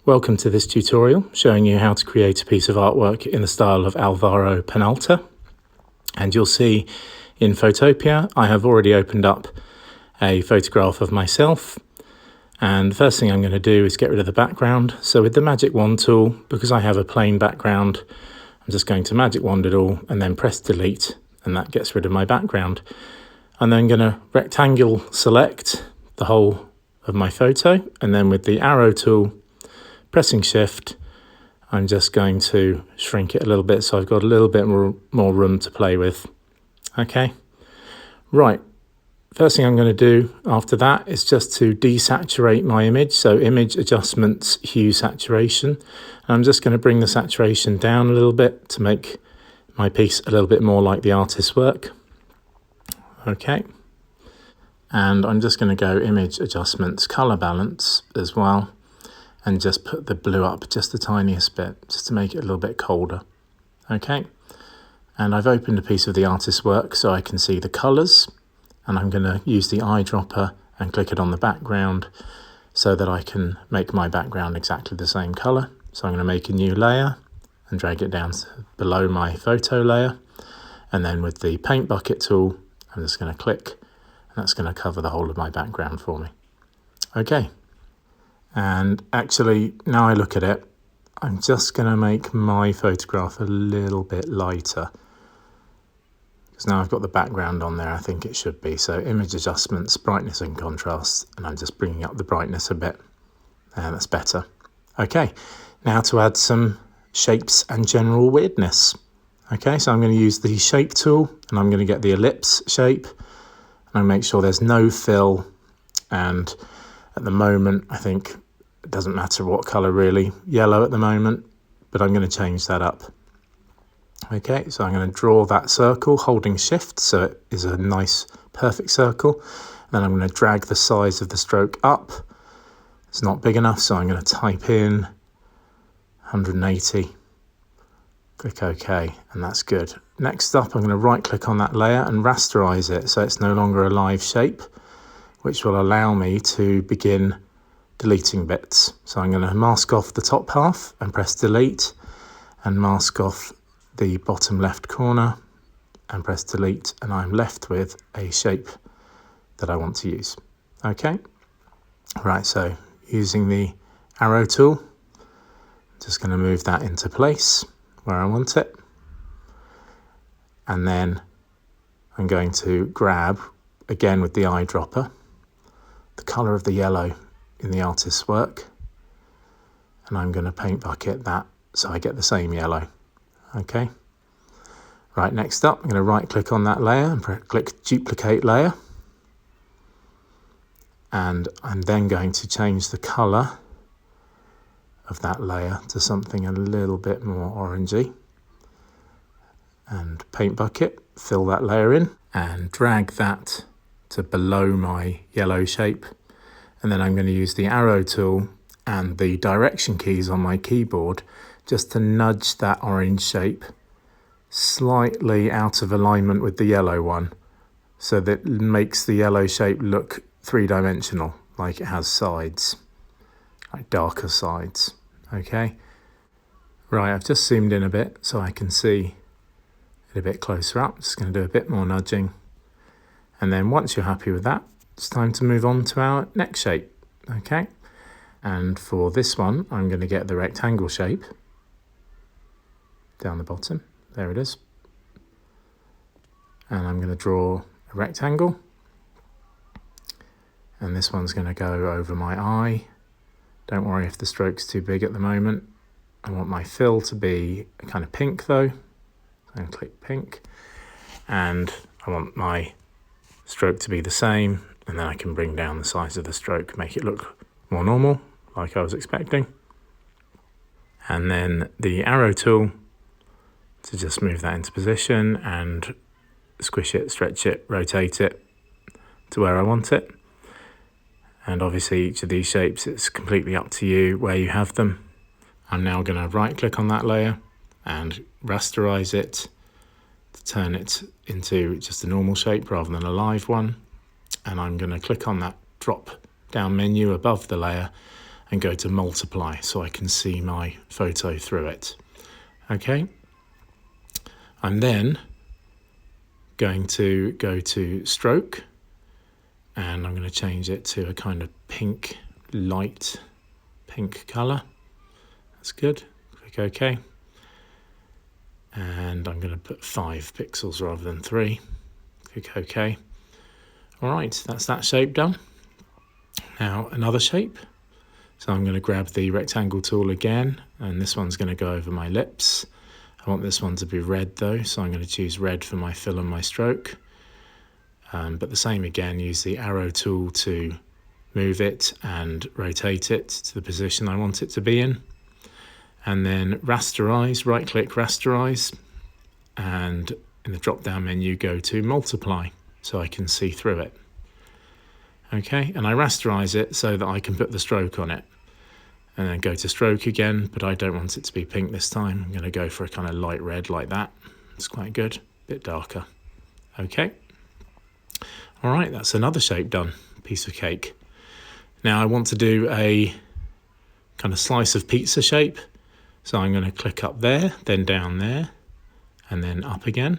Welcome to this tutorial showing you how to create a piece of artwork in the style of Alvaro Penalta. And you'll see in Photopea I have already opened up a photograph of myself, and the first thing I'm going to do is get rid of the background. So with the magic wand tool, because I have a plain background, I'm just going to magic wand it all and then press delete, and that gets rid of my background. I'm then going to rectangle select the whole of my photo, and then with the arrow tool pressing shift, I'm just going to shrink it a little bit so I've got a little bit more room to play with. Okay, right, first thing I'm going to do after that is just to desaturate my image. So image adjustments, hue saturation. And I'm just going to bring the saturation down a little bit to make my piece a little bit more like the artist's work. Okay, and I'm just going to go image adjustments, color balance as well, and just put the blue up just the tiniest bit, just to make it a little bit colder. Okay, and I've opened a piece of the artist's work so I can see the colours, and I'm going to use the eyedropper and click it on the background so that I can make my background exactly the same colour. So I'm going to make a new layer and drag it down below my photo layer, and then with the paint bucket tool I'm just going to click, and that's going to cover the whole of my background for me. Okay. And actually, now I look at it, I'm just going to make my photograph a little bit lighter, because now I've got the background on there, I think it should be. So image adjustments, brightness and contrast, and I'm just bringing up the brightness a bit, and that's better. Okay, now to add some shapes and general weirdness. Okay, so I'm going to use the shape tool, and I'm going to get the ellipse shape, and I make sure there's no fill, and at the moment I think it doesn't matter what colour really, yellow at the moment, but I'm going to change that up. Okay, so I'm going to draw that circle holding shift so it is a nice perfect circle. Then I'm going to drag the size of the stroke up. It's not big enough, so I'm going to type in 180, click OK, and that's good. Next up, I'm going to right click on that layer and rasterize it so it's no longer a live shape, which will allow me to begin deleting bits. So I'm going to mask off the top half and press delete, and mask off the bottom left corner and press delete, and I'm left with a shape that I want to use. Okay, right, so using the arrow tool, just going to move that into place where I want it, and then I'm going to grab, again with the eyedropper, the colour of the yellow in the artist's work, and I'm going to paint bucket that so I get the same yellow. Okay, right, next up I'm going to right click on that layer and click duplicate layer, and I'm then going to change the colour of that layer to something a little bit more orangey, and paint bucket, fill that layer in and drag that to below my yellow shape. And then I'm going to use the arrow tool and the direction keys on my keyboard just to nudge that orange shape slightly out of alignment with the yellow one, so that it makes the yellow shape look three-dimensional, like it has sides, like darker sides. Okay, right, I've just zoomed in a bit so I can see it a bit closer up. Just going to do a bit more nudging, and then once you're happy with that, it's time to move on to our next shape. Okay, and for this one I'm going to get the rectangle shape down the bottom, there it is, and I'm going to draw a rectangle, and this one's going to go over my eye. Don't worry if the stroke's too big at the moment. I want my fill to be kind of pink though, and click pink, and I want my stroke to be the same, and then I can bring down the size of the stroke, make it look more normal, like I was expecting. And then the arrow tool to just move that into position and squish it, stretch it, rotate it to where I want it. And obviously each of these shapes, it's completely up to you where you have them. I'm now going to right click on that layer and rasterize it to turn it into just a normal shape rather than a live one. And I'm going to click on that drop down menu above the layer and go to multiply so I can see my photo through it. Okay, I'm then going to go to stroke, and I'm going to change it to a kind of pink, light pink colour. That's good. Click OK. And I'm going to put 5 pixels rather than 3. Click OK. All right, that's that shape done. Now another shape. So I'm going to grab the rectangle tool again, and this one's going to go over my lips. I want this one to be red though, so I'm going to choose red for my fill and my stroke. But the same again, use the arrow tool to move it and rotate it to the position I want it to be in. And then rasterize, right click rasterize, and in the drop down menu go to multiply so I can see through it. Okay, and I rasterize it so that I can put the stroke on it. And then go to stroke again, but I don't want it to be pink this time. I'm going to go for a kind of light red like that. It's quite good, a bit darker. Okay. All right, that's another shape done, piece of cake. Now I want to do a kind of slice of pizza shape. So I'm going to click up there, then down there, and then up again.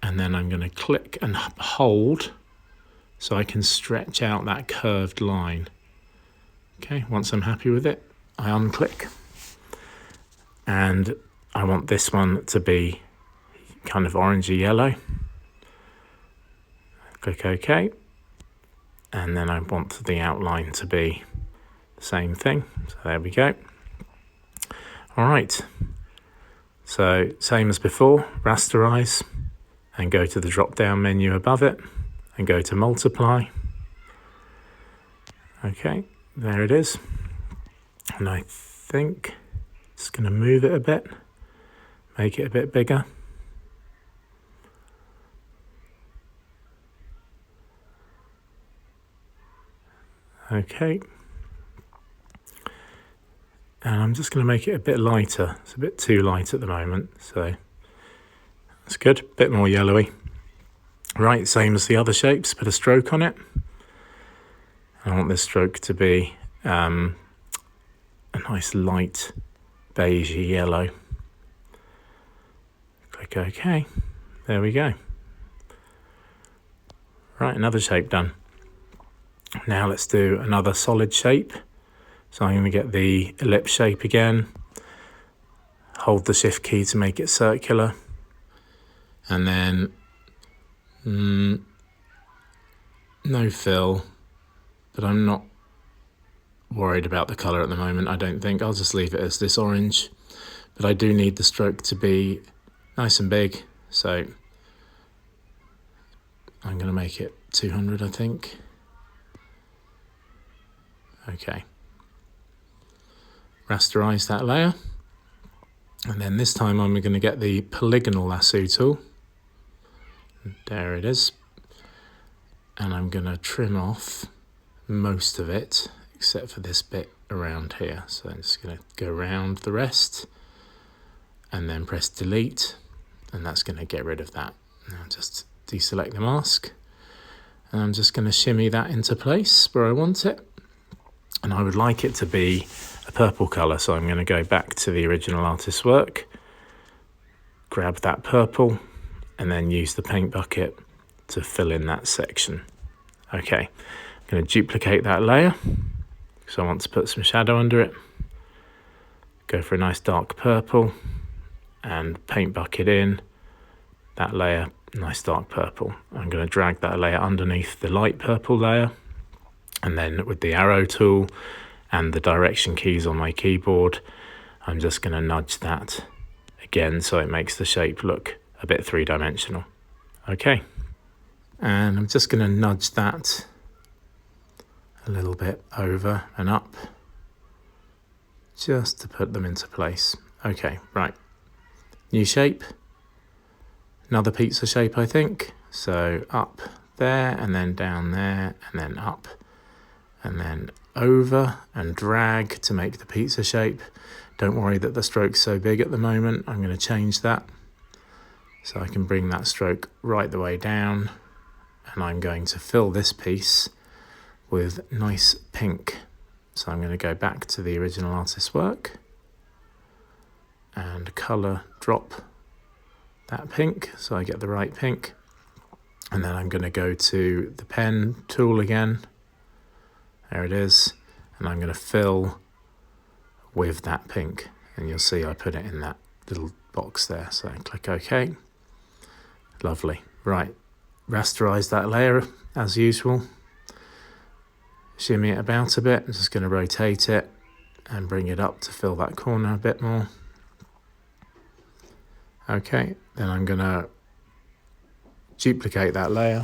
And then I'm going to click and hold so I can stretch out that curved line. Okay, once I'm happy with it, I unclick. And I want this one to be kind of orangey yellow. Click OK. And then I want the outline to be the same thing. So there we go. All right, so same as before, rasterize and go to the drop down menu above it and go to multiply. Okay, there it is. And I think it's going to move it a bit, make it a bit bigger. Okay. And I'm just going to make it a bit lighter. It's a bit too light at the moment, so that's good. A bit more yellowy. Right, same as the other shapes, put a stroke on it. I want this stroke to be a nice light beigey yellow. Click OK. There we go. Right, another shape done. Now let's do another solid shape. So I'm going to get the ellipse shape again, hold the shift key to make it circular, and then no fill, but I'm not worried about the colour at the moment, I don't think. I'll just leave it as this orange, but I do need the stroke to be nice and big, so I'm going to make it 200, I think. Okay. Rasterize that layer, and then this time I'm going to get the Polygonal Lasso tool. There it is, and I'm going to trim off most of it except for this bit around here. So I'm just going to go around the rest and then press delete, and that's going to get rid of that. Now just deselect the mask, and I'm just going to shimmy that into place where I want it, and I would like it to be a purple colour, so I'm going to go back to the original artist's work, grab that purple, and then use the paint bucket to fill in that section. Okay, I'm going to duplicate that layer, because I want to put some shadow under it. Go for a nice dark purple, and paint bucket in, that layer, nice dark purple. I'm going to drag that layer underneath the light purple layer, and then with the arrow tool and the direction keys on my keyboard, I'm just going to nudge that again so it makes the shape look a bit three-dimensional. Okay, and I'm just going to nudge that a little bit over and up just to put them into place. Okay, right, new shape, another pizza shape I think. So up there and then down there and then up and then over and drag to make the pizza shape. Don't worry that the stroke's so big at the moment. I'm going to change that so I can bring that stroke right the way down, and I'm going to fill this piece with nice pink So I'm going to go back to the original artist's work and colour drop that pink so I get the right pink. And then I'm going to go to the pen tool again. There it is. And I'm going to fill with that pink. And you'll see I put it in that little box there. So click OK. Lovely. Right. Rasterize that layer as usual. Shimmy it about a bit. I'm just going to rotate it and bring it up to fill that corner a bit more. Okay. Then I'm going to duplicate that layer,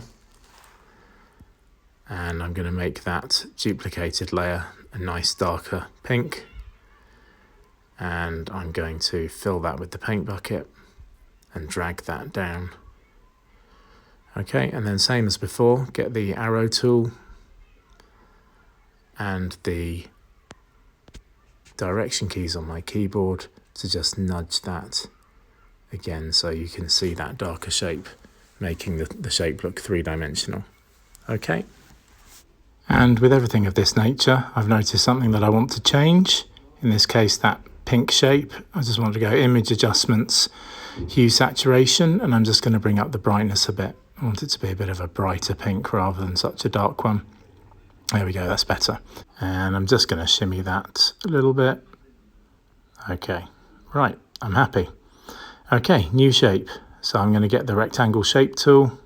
and I'm going to make that duplicated layer a nice darker pink, and I'm going to fill that with the paint bucket and drag that down. Okay, and then same as before, get the arrow tool and the direction keys on my keyboard to just nudge that again so you can see that darker shape, making the shape look three-dimensional. Okay. And with everything of this nature, I've noticed something that I want to change. In this case, that pink shape. I just want to go Image Adjustments, Hue Saturation, and I'm just going to bring up the brightness a bit. I want it to be a bit of a brighter pink rather than such a dark one. There we go, that's better. And I'm just going to shimmy that a little bit. Okay, right, I'm happy. Okay, new shape. So I'm going to get the rectangle shape tool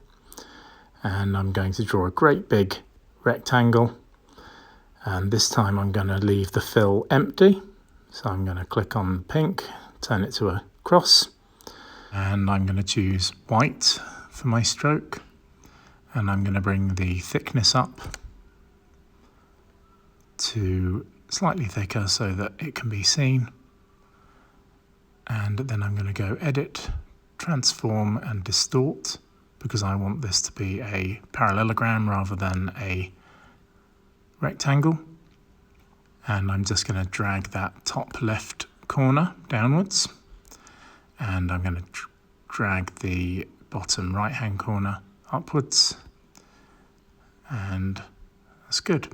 and I'm going to draw a great big rectangle, and this time I'm going to leave the fill empty. So I'm going to click on pink, turn it to a cross, and I'm going to choose white for my stroke, and I'm going to bring the thickness up to slightly thicker so that it can be seen, and then I'm going to go Edit, Transform and Distort, because I want this to be a parallelogram rather than a rectangle. And I'm just going to drag that top left corner downwards, and I'm going to drag the bottom right hand corner upwards, and that's good.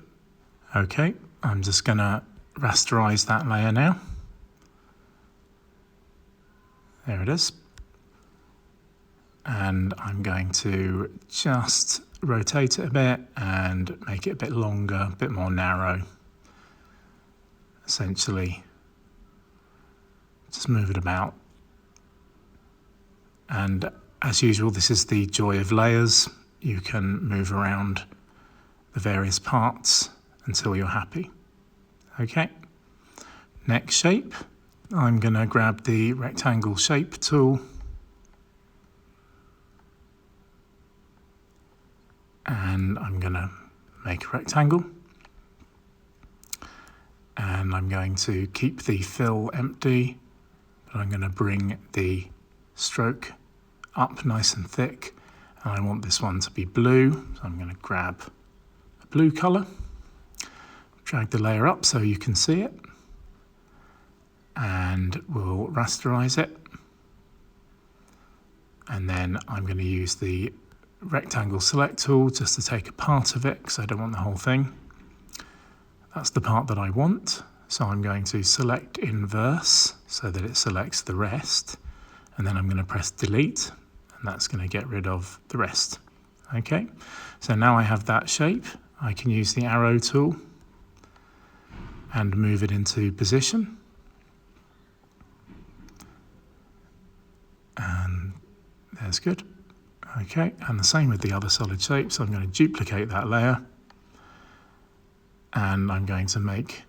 Okay, I'm just going to rasterize that layer now. There it is. And I'm going to just rotate it a bit and make it a bit longer, a bit more narrow. Essentially, just move it about. And as usual, this is the joy of layers. You can move around the various parts until you're happy. Okay, next shape. I'm going to grab the rectangle shape tool and I'm going to make a rectangle, and I'm going to keep the fill empty, but I'm going to bring the stroke up nice and thick, and I want this one to be blue, so I'm going to grab a blue colour, drag the layer up so you can see it, and we'll rasterize it, and then I'm going to use the rectangle select tool just to take a part of it because I don't want the whole thing. That's the part that I want, so I'm going to select inverse so that it selects the rest, and then I'm going to press delete, and that's going to get rid of the rest. Okay, so now I have that shape. I can use the arrow tool and move it into position, and there's good. Okay, and the same with the other solid shape, so I'm going to duplicate that layer, and I'm going to make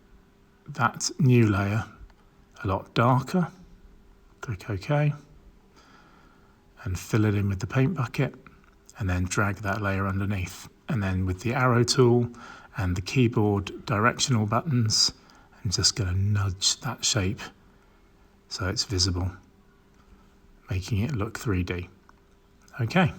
that new layer a lot darker. Click OK, and fill it in with the paint bucket, and then drag that layer underneath. And then with the arrow tool and the keyboard directional buttons, I'm just going to nudge that shape so it's visible, making it look 3D. Okay.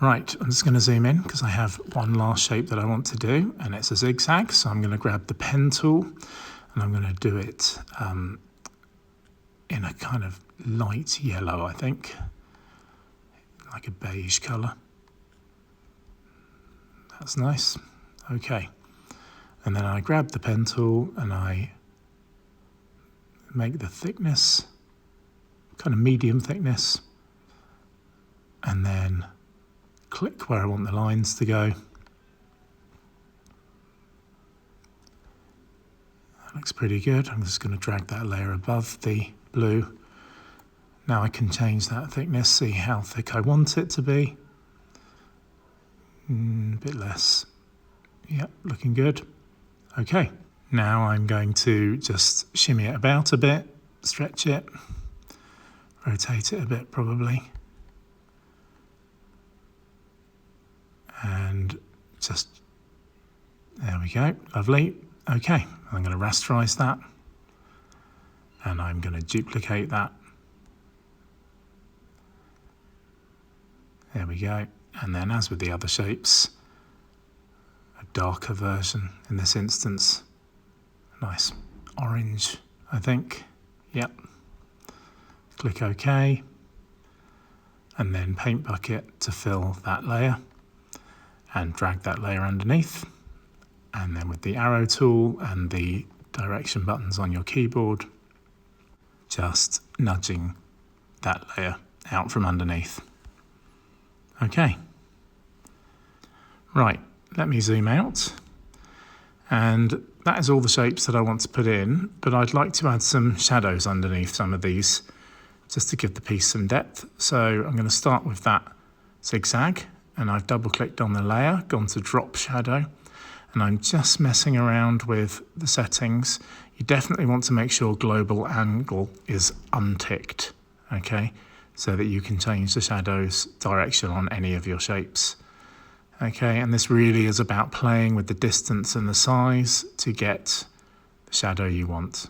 Right, I'm just going to zoom in because I have one last shape that I want to do, and it's a zigzag. So I'm going to grab the pen tool and I'm going to do it in a kind of light yellow, I think, like a beige colour. That's nice. Okay, And then I grab the pen tool and I make the thickness kind of medium thickness, and then click where I want the lines to go. That looks pretty good. I'm just going to drag that layer above the blue. Now I can change that thickness, see how thick I want it to be. A bit less. Yep, looking good. Okay, now I'm going to just shimmy it about a bit, stretch it, rotate it a bit probably, and just, there we go, lovely. Okay, I'm going to rasterize that, and I'm going to duplicate that. There we go. And then, as with the other shapes, a darker version in this instance. Nice orange, I think. Yep. Click OK. And then Paint Bucket to fill that layer. And drag that layer underneath. And then with the arrow tool and the direction buttons on your keyboard, just nudging that layer out from underneath. Okay. Right, let me zoom out. And that is all the shapes that I want to put in, but I'd like to add some shadows underneath some of these just to give the piece some depth. So I'm going to start with that zigzag, and I've double clicked on the layer, gone to drop shadow, and I'm just messing around with the settings. You definitely want to make sure global angle is unticked, okay? So that you can change the shadow's direction on any of your shapes. Okay, and this really is about playing with the distance and the size to get the shadow you want.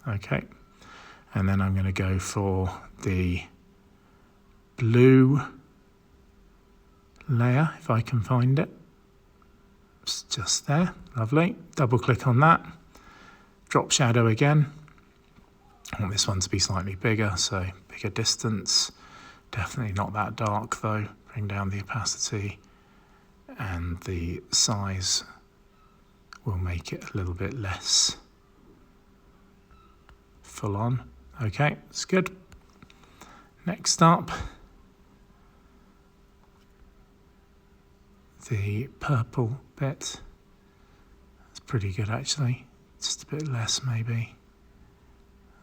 Okay, and then I'm going to go for the blue layer, if I can find it. It's just there, lovely. Double click on that, drop shadow again. I want this one to be slightly bigger, so bigger distance. Definitely not that dark though. Bring down the opacity, and the size will make it a little bit less full on. Okay, that's good. Next up, the purple bit. That's pretty good actually. Just a bit less maybe.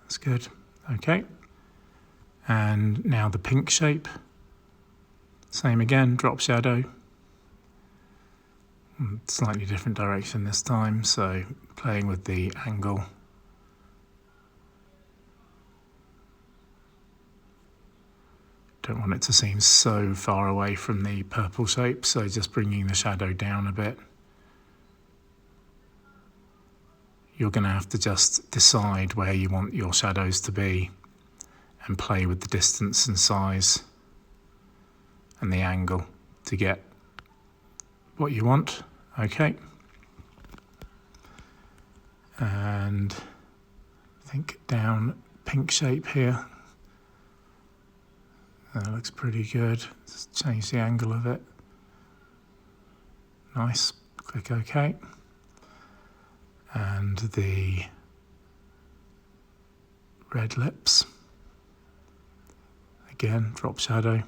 That's good. Okay. And now the pink shape. Same again, drop shadow. Slightly different direction this time, so playing with the angle. Don't want it to seem so far away from the purple shape, so just bringing the shadow down a bit. You're going to have to just decide where you want your shadows to be and play with the distance and size and the angle to get what you want. Okay. And I think down pink shape here. That looks pretty good. Just change the angle of it. Nice. Click OK. And the red lips. Again, drop shadow.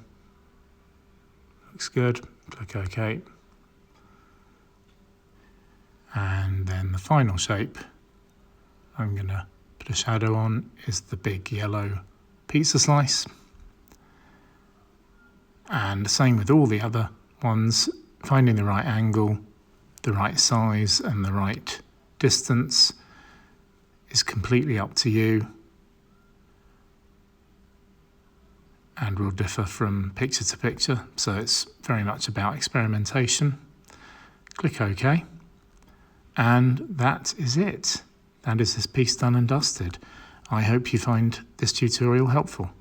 Looks good. Click OK. And then the final shape I'm going to put a shadow on is the big yellow pizza slice. And the same with all the other ones, finding the right angle, the right size and the right distance is completely up to you and will differ from picture to picture, so it's very much about experimentation. Click OK, and that is it. That is this piece done and dusted. I hope you find this tutorial helpful.